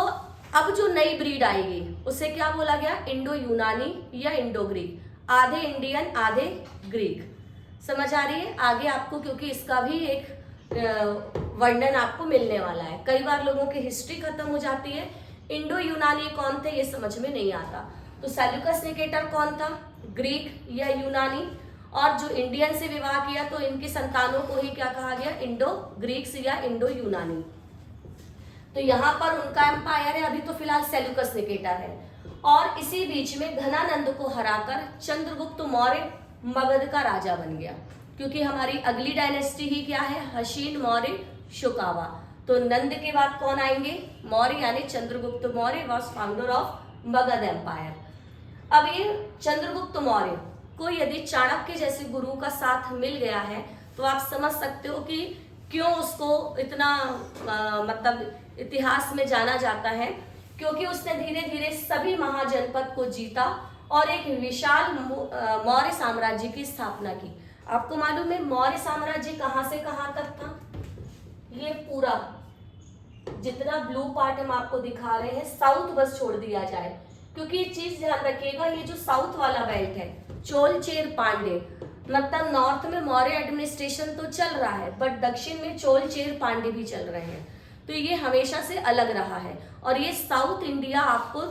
अब जो नई ब्रीड आएगी उसे क्या बोला गया, इंडो यूनानी या इंडो ग्रीक, आधे इंडियन आधे ग्रीक। समझ आ रही है आगे आपको, क्योंकि इसका भी एक वर्णन आपको मिलने वाला है। कई बार लोगों की हिस्ट्री खत्म हो जाती है, इंडो यूनानी कौन थे ये समझ में नहीं आता। तो सेल्यूकस निकेटर कौन था, ग्रीक या यूनानी, और जो इंडियन से विवाह किया तो इनकी संतानों को ही क्या कहा गया, इंडो ग्रीक्स या इंडो यूनानी। तो यहाँ पर उनका एम्पायर है, अभी तो फिलहाल सेल्यूकस निकेटर है। और इसी बीच में घनानंद को हराकर चंद्रगुप्त मौर्य मगध का राजा बन गया, क्योंकि हमारी अगली डायनेस्टी ही क्या है, हशीन मौर्य शुकावा। तो नंद के बाद कौन आएंगे? मौर्य, यानी Chandragupta Maurya was founder of Magadh empire. अब ये चंद्रगुप्त मौर्य को यदि चाणक्य जैसे गुरु का साथ मिल गया है तो आप समझ सकते हो कि क्यों उसको इतना मतलब इतिहास में जाना जाता है, क्योंकि उसने धीरे धीरे सभी महाजनपद को जीता और एक विशाल मौर्य साम्राज्य की स्थापना की। आपको मालूम है मौर्य साम्राज्य कहां से कहां तक था? ये पूरा जितना ब्लू पार्ट हम आपको दिखा रहे हैं, साउथ बस छोड़ दिया जाए, क्योंकि ये चीज ध्यान रखिएगा, ये जो साउथ वाला बेल्ट है, चोल चेर पांडे, मतलब नॉर्थ में मौर्य एडमिनिस्ट्रेशन तो चल रहा है बट दक्षिण में चोल चेर पांडे भी चल रहे हैं, तो ये हमेशा से अलग रहा है। और ये साउथ इंडिया आपको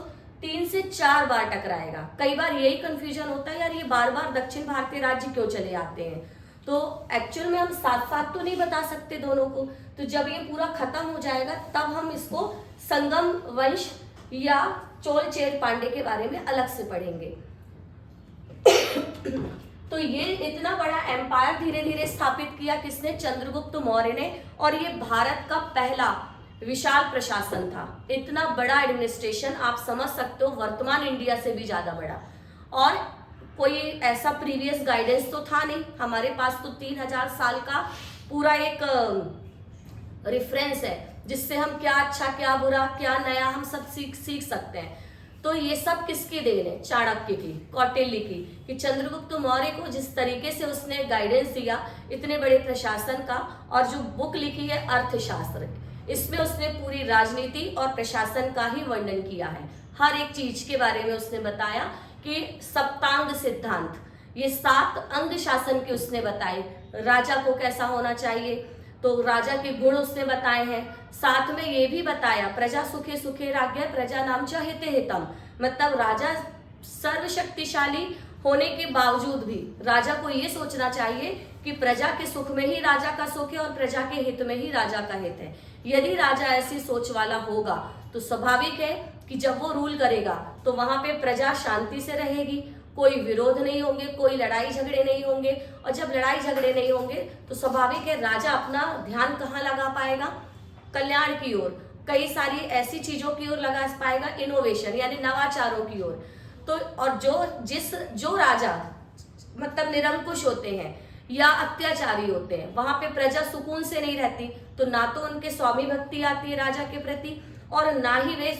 3 से 4 बार टकराएगा। कई बार यही कंफ्यूजन होता है, यार ये बार बार दक्षिण भारतीय राज्य क्यों चले आते हैं, तो एक्चुअल में हम साथ साथ तो नहीं बता सकते दोनों को, तो जब ये पूरा खत्म हो जाएगा तब हम इसको संगम वंश या चोल चेर पांडे के बारे में अलग से पढ़ेंगे। तो ये इतना बड़ा एम्पायर धीरे धीरे स्थापित किया किसने? चंद्रगुप्त मौर्य ने, और ये भारत का पहला विशाल प्रशासन था। इतना बड़ा एडमिनिस्ट्रेशन, आप समझ सकते हो वर्तमान इंडिया से भी ज्यादा बड़ा। और कोई ऐसा प्रीवियस गाइडेंस तो था नहीं, हमारे पास तो 3000 साल का पूरा एक रेफरेंस है जिससे हम क्या अच्छा क्या बुरा क्या नया हम सब सीख सकते हैं। तो ये सब किसकी देन है? चाणक्य की, कौटिल्य की, कि चंद्रगुप्त मौर्य को जिस तरीके से उसने गाइडेंस दिया इतने बड़े प्रशासन का, और जो बुक लिखी है अर्थशास्त्र, इसमें उसने पूरी राजनीति और प्रशासन का ही वर्णन किया है। हर एक चीज के बारे में उसने बताया कि सप्तांग सिद्धांत, ये 7 अंग शासन के उसने बताए, राजा को कैसा होना चाहिए, तो राजा के गुण उसने बताए हैं। साथ में ये भी बताया प्रजा सुखे सुखे राज्ञ प्रजा नाम च हिते हितम, मतलब राजा सर्वशक्तिशाली होने के बावजूद भी राजा को ये सोचना चाहिए कि प्रजा के सुख में ही राजा का सुख है और प्रजा के हित में ही राजा का हित है। यदि राजा ऐसी सोच वाला होगा तो स्वाभाविक है कि जब वो रूल करेगा तो वहां पे प्रजा शांति से रहेगी, कोई विरोध नहीं होंगे, कोई लड़ाई झगड़े नहीं होंगे, और जब लड़ाई झगड़े नहीं होंगे तो स्वाभाविक है राजा अपना ध्यान कहाँ लगा पाएगा? कल्याण की ओर, कई सारी ऐसी चीजों की ओर लगा पाएगा, इनोवेशन यानी नवाचारों की ओर। तो और जो राजा मतलब निरंकुश होते हैं या अत्याचारी होते हैं, वहां पे प्रजा सुकून से नहीं रहती, तो ना तो उनके स्वामी भक्ति आती है राजा के प्रति, और ना ही वे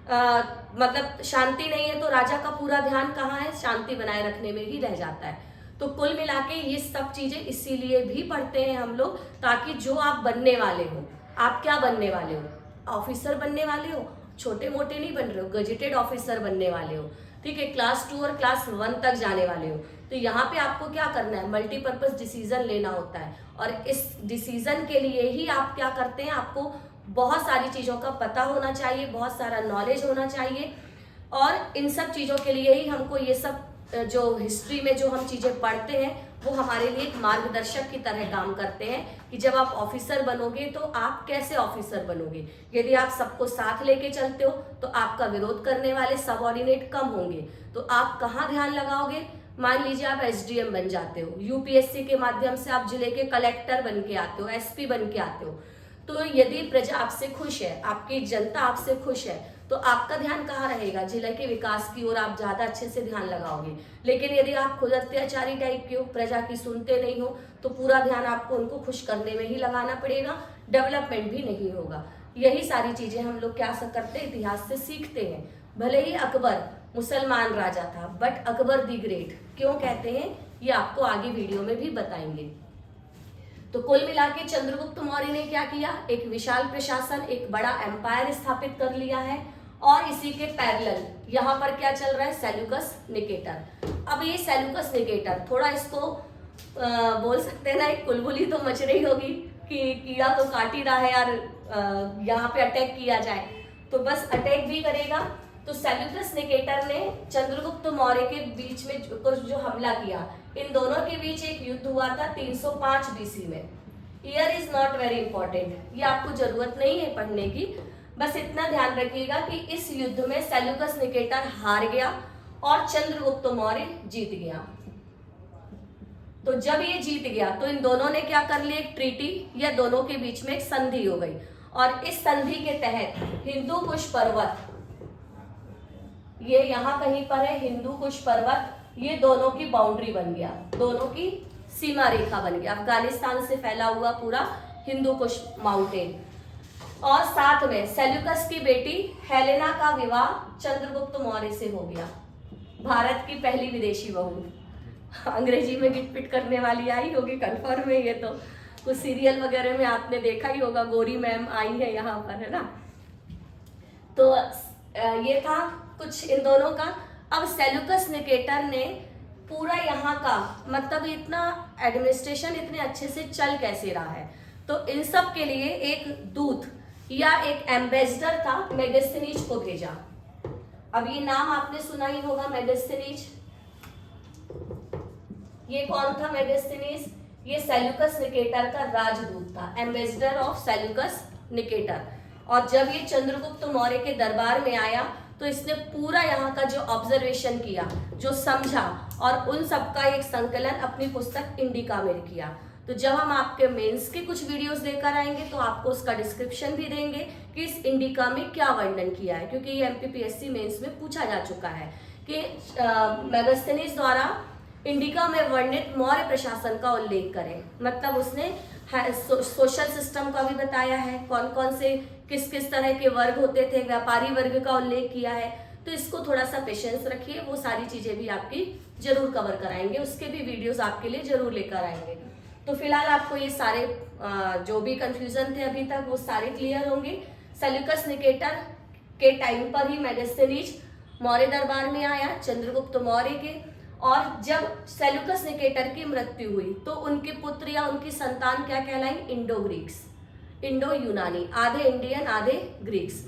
मतलब शांति नहीं है तो राजा का पूरा ध्यान कहाँ है? शांति बनाए रखने में ही रह जाता है। तो कुल मिला के ये सब चीजें इसीलिए भी पढ़ते हैं हम लोग, ताकि जो आप बनने वाले हो, आप क्या बनने वाले हो? ऑफिसर बनने वाले हो, छोटे मोटे नहीं बन रहे हो, गजेटेड ऑफिसर बनने वाले हो, ठीक है, क्लास 2 और क्लास 1 तक जाने वाले हो। तो यहाँ पे आपको क्या करना है? मल्टीपर्पज डिसीजन लेना होता है, और इस डिसीजन के लिए ही आप क्या करते हैं? आपको बहुत सारी चीजों का पता होना चाहिए, बहुत सारा नॉलेज होना चाहिए, और इन सब चीजों के लिए ही हमको ये सब जो हिस्ट्री में जो हम चीजें पढ़ते हैं वो हमारे लिए एक मार्गदर्शक की तरह काम करते हैं कि जब आप ऑफिसर बनोगे तो आप कैसे ऑफिसर बनोगे। यदि आप सबको साथ लेके चलते हो तो आपका विरोध करने वाले सबऑर्डिनेट कम होंगे, तो आप कहाँ ध्यान लगाओगे? मान लीजिए आप एसडीएम बन जाते हो, यूपीएससी के माध्यम से आप जिले के कलेक्टर बन के आते हो, एसपी बन के आते हो, तो यदि प्रजा आपसे खुश है, आपकी जनता आपसे खुश है, तो आपका ध्यान कहाँ रहेगा? जिले के विकास की ओर आप ज्यादा अच्छे से ध्यान लगाओगे। लेकिन यदि आप खुद अत्याचारी टाइप के हो, प्रजा की सुनते नहीं हो, तो पूरा ध्यान आपको उनको खुश करने में ही लगाना पड़ेगा, डेवलपमेंट भी नहीं होगा। यही सारी चीजें हम लोग क्या करते हैं? इतिहास से सीखते हैं। भले ही अकबर मुसलमान राजा था, बट अकबर दी ग्रेट क्यों कहते हैं ये आपको आगे वीडियो में भी बताएंगे। तो कुल मिला के चंद्रगुप्त मौर्य ने क्या किया? एक विशाल प्रशासन, एक बड़ा एम्पायर स्थापित कर लिया है, और इसी के पैरेलल यहाँ पर क्या चल रहा है? Seleucus Nicator. अब ये सेल्यूकस निकेटर थोड़ा इसको बोल सकते हैं ना, एक कुलबुली तो मच रही होगी कि कीड़ा तो काट ही रहा है यार, यहाँ पे अटैक किया जाए, तो बस अटैक भी करेगा। तो सेल्यूकस निकेटर ने चंद्रगुप्त मौर्य के बीच में जो हमला किया, इन दोनों के बीच एक युद्ध हुआ था 305 बीसी में। Year is not very important, ये आपको जरूरत नहीं है पढ़ने की, बस इतना ध्यान रखिएगा कि इस युद्ध में सेल्यूकस निकेटर हार गया और चंद्रगुप्त मौर्य जीत गया। तो जब ये जीत गया तो इन दोनों ने क्या कर लिया? एक ट्रीटी या दोनों के बीच में एक संधि हो गई, और इस संधि के तहत हिंदू कुश पर्वत, ये यहाँ कहीं पर है हिंदू कुश पर्वत, ये दोनों की बाउंड्री बन गया, दोनों की सीमा रेखा बन गया, अफगानिस्तान से फैला हुआ पूरा हिंदू कुश माउंटेन। और साथ में सेल्यूकस की बेटी हेलेना का विवाह चंद्रगुप्त मौर्य से हो गया, भारत की पहली विदेशी बहू। अंग्रेजी में गिटपिट करने वाली आई होगी कन्फर्म है, ये तो कुछ सीरियल वगैरह में आपने देखा ही होगा, गोरी मैम आई है यहाँ पर, है ना। तो ये था कुछ इन दोनों का। अब सेल्यूकस निकेटर ने पूरा यहाँ का मतलब इतना एडमिनिस्ट्रेशन इतने अच्छे से चल कैसे रहा है, तो इन सब के लिए एक दूत या एक एम्बेसडर था, मेगास्थनीज को भेजा। अब ये नाम आपने सुना ही होगा, मेगास्थनीज। ये कौन था मेगास्थनीज? ये सेल्यूकस निकेटर का राजदूत था, एम्बेसडर ऑफ सेल्यूकस निकेटर। और जब ये चंद्रगुप्त मौर्य के दरबार में आया तो इसने पूरा यहाँ का जो ऑब्जर्वेशन किया, जो समझा, और उन सबका एक संकलन अपनी पुस्तक इंडिका में किया। तो जब हम आपके मेंस के कुछ वीडियोस लेकर आएंगे तो आपको उसका डिस्क्रिप्शन भी देंगे कि इस इंडिका में क्या वर्णन किया है, क्योंकि ये एमपीपीएससी मेंस में पूछा जा चुका है कि मेगास्थनीज द्वारा इंडिका में वर्णित मौर्य प्रशासन का उल्लेख करें। मतलब उसने सोशल सिस्टम का भी बताया है, कौन कौन से किस किस तरह के वर्ग होते थे, व्यापारी वर्ग का उल्लेख किया है। तो इसको थोड़ा सा पेशेंस रखिए, वो सारी चीजें भी आपकी जरूर कवर कराएंगे, उसके भी वीडियोस आपके लिए जरूर लेकर आएंगे। तो फिलहाल आपको ये सारे जो भी कंफ्यूजन थे अभी तक वो सारे क्लियर होंगे। सेल्यूकस निकेटर के टाइम पर ही मेगास्थनीज मौर्य दरबार में आया, चंद्रगुप्त मौर्य के। और जब सेल्यूकस निकेटर की मृत्यु हुई तो उनके पुत्र या उनकी संतान क्या कहलाई? इंडो ग्रीक्स, इंडो यूनानी, आधे इंडियन आधे ग्रीक्स,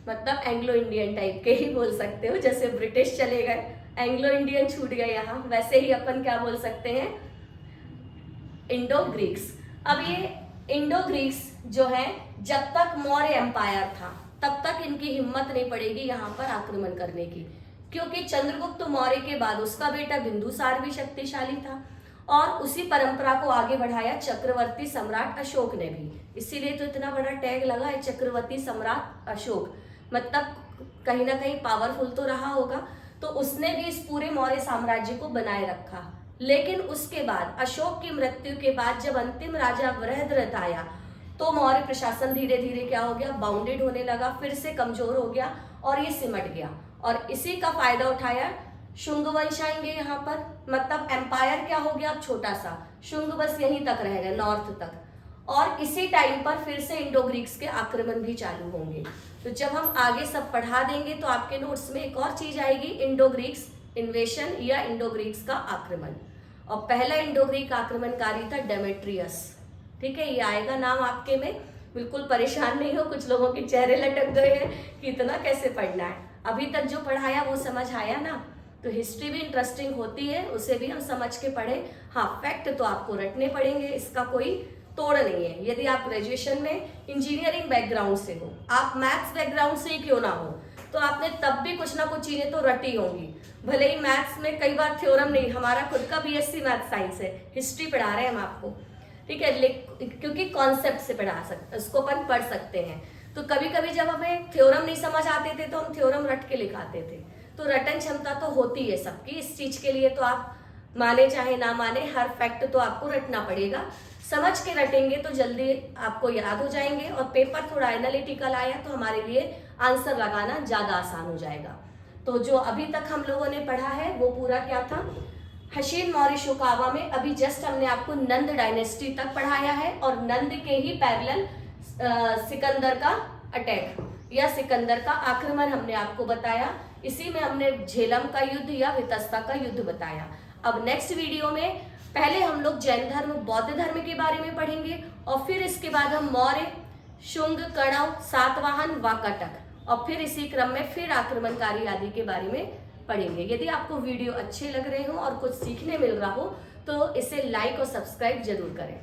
मतलब एंग्लो इंडियन टाइप के ही बोल सकते हो। जैसे ब्रिटिश चले गए, एंग्लो इंडियन छूट गए यहाँ, वैसे ही अपन क्या बोल सकते हैं? Indo Greeks. अब ये इंडो ग्रीक्स जो है, जब तक मौर्य एम्पायर था तब तक इनकी हिम्मत नहीं पड़ेगी यहाँ पर आक्रमण करने की, क्योंकि चंद्रगुप्त मौर्य के बाद उसका बेटा बिंदुसार भी शक्तिशाली था और उसी परंपरा को आगे बढ़ाया चक्रवर्ती सम्राट अशोक ने भी। इसीलिए तो इतना बड़ा टैग लगा है चक्रवर्ती सम्राट अशोक, मतलब कहीं ना कहीं पावरफुल तो रहा होगा। तो उसने भी इस पूरे मौर्य साम्राज्य को बनाए रखा। लेकिन उसके बाद अशोक की मृत्यु के बाद जब अंतिम राजा बृहद्रथ आया तो मौर्य प्रशासन धीरे धीरे क्या हो गया? बाउंडेड होने लगा, फिर से कमजोर हो गया और ये सिमट गया। और इसी का फायदा उठाया शुंग वंश आएंगे यहाँ पर, मतलब एम्पायर क्या हो गया? अब छोटा सा, शुंग बस यहीं तक रह गए, नॉर्थ तक। और इसी टाइम पर फिर से इंडो ग्रीक्स के आक्रमण भी चालू होंगे। तो जब हम आगे सब पढ़ा देंगे तो आपके नोट्स में एक और चीज आएगी, इंडो ग्रीक्स इन्वेशन या इंडो ग्रीक्स का आक्रमण। और पहला इंडो ग्रीक आक्रमणकारी था डेमेट्रियस। ठीक है, ये आएगा नाम आपके में, बिल्कुल परेशान नहीं हो। कुछ लोगों के चेहरे लटक गए हैं कि इतना कैसे पढ़ना है। अभी तक जो पढ़ाया वो समझ आया ना? तो हिस्ट्री भी इंटरेस्टिंग होती है, उसे भी हम समझ के पढ़े। हाँ, फैक्ट तो आपको रटने पड़ेंगे, इसका कोई तोड़ नहीं है। यदि आप ग्रेजुएशन में इंजीनियरिंग बैकग्राउंड से हो, आप मैथ्स बैकग्राउंड से ही क्यों ना हो, तो आपने तब भी कुछ ना कुछ चीजें तो रटी होंगी। भले ही मैथ्स में कई बार थ्योरम नहीं, हमारा खुद का बीएससी मैथ साइंस है, हिस्ट्री पढ़ा रहे हैं हम आपको, ठीक है, क्योंकि कॉन्सेप्ट से पढ़ा सकते, उसको अपन पढ़ सकते हैं। तो कभी कभी जब हमें थ्योरम नहीं समझ आते थे तो हम थ्योरम रट के लिखाते थे। तो रटन क्षमता तो होती है सबकी, इस चीज के लिए तो आप माने चाहे ना माने, हर फैक्ट तो आपको रटना पड़ेगा। समझ के रटेंगे तो जल्दी आपको याद हो जाएंगे, और पेपर थोड़ा एनालिटिकल आया तो हमारे लिए आंसर लगाना ज्यादा आसान हो जाएगा। तो जो अभी तक हम लोगों ने पढ़ा है वो पूरा क्या था? हशीन मौर्य शोकावा में अभी जस्ट हमने आपको नंद डायनेस्टी तक पढ़ाया है, और नंद के ही पैरेलल सिकंदर का अटैक या सिकंदर का आक्रमण हमने आपको बताया। इसी में हमने झेलम का युद्ध या वितस्ता का युद्ध बताया। अब नेक्स्ट वीडियो में पहले हम लोग जैन धर्म, बौद्ध धर्म के बारे में पढ़ेंगे, और फिर इसके बाद हम मौर्य, शुंग, कणव, सातवाहन, वाकाटक, और फिर इसी क्रम में फिर आक्रमणकारी आदि के बारे में पढ़ेंगे। यदि आपको वीडियो अच्छे लग रहे हो और कुछ सीखने मिल रहा हो तो इसे लाइक और सब्सक्राइब जरूर करें।